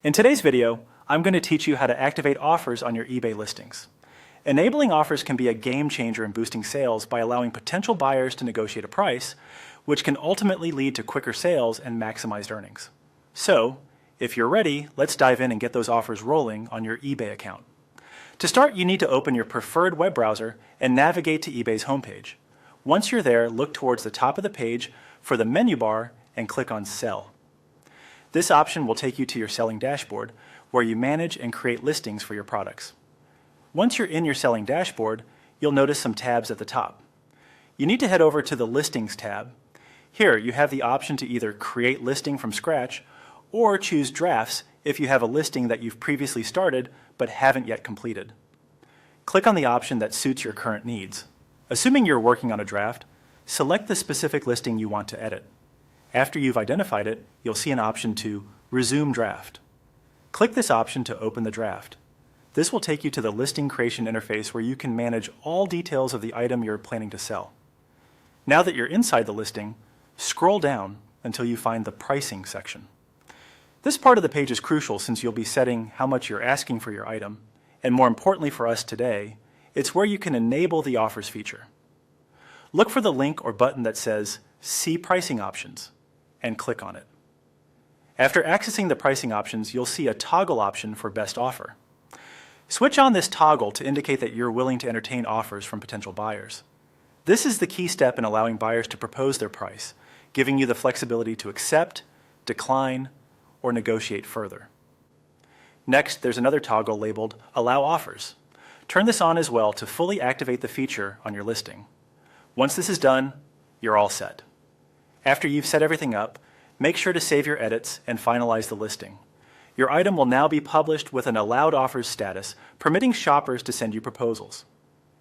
In today's video, I'm going to teach you how to activate offers on your eBay listings. Enabling offers can be a game changer in boosting sales by allowing potential buyers to negotiate a price, which can ultimately lead to quicker sales and maximized earnings. So, if you're ready, let's dive in and get those offers rolling on your eBay account. To start, you need to open your preferred web browser and navigate to eBay's homepage. Once you're there, look towards the top of the page for the menu bar and click on Sell. This option will take you to your selling dashboard, where you manage and create listings for your products. Once you're in your selling dashboard, you'll notice some tabs at the top. You need to head over to the Listings tab. Here, you have the option to either create listing from scratch or choose drafts if you have a listing that you've previously started but haven't yet completed. Click on the option that suits your current needs. Assuming you're working on a draft, select the specific listing you want to edit. After you've identified it, you'll see an option to Resume Draft. Click this option to open the draft. This will take you to the listing creation interface where you can manage all details of the item you're planning to sell. Now that you're inside the listing, scroll down until you find the Pricing section. This part of the page is crucial since you'll be setting how much you're asking for your item, and more importantly for us today, it's where you can enable the offers feature. Look for the link or button that says See Pricing Options and click on it. After accessing the pricing options, you'll see a toggle option for Best Offer. Switch on this toggle to indicate that you're willing to entertain offers from potential buyers. This is the key step in allowing buyers to propose their price, giving you the flexibility to accept, decline, or negotiate further. Next, there's another toggle labeled Allow Offers. Turn this on as well to fully activate the feature on your listing. Once this is done, you're all set. After you've set everything up, make sure to save your edits and finalize the listing. Your item will now be published with an Allowed Offers status, permitting shoppers to send you proposals.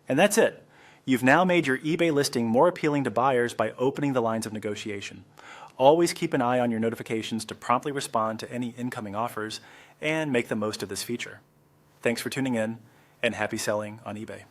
And that's it. You've now made your eBay listing more appealing to buyers by opening the lines of negotiation. Always keep an eye on your notifications to promptly respond to any incoming offers and make the most of this feature. Thanks for tuning in, and happy selling on eBay.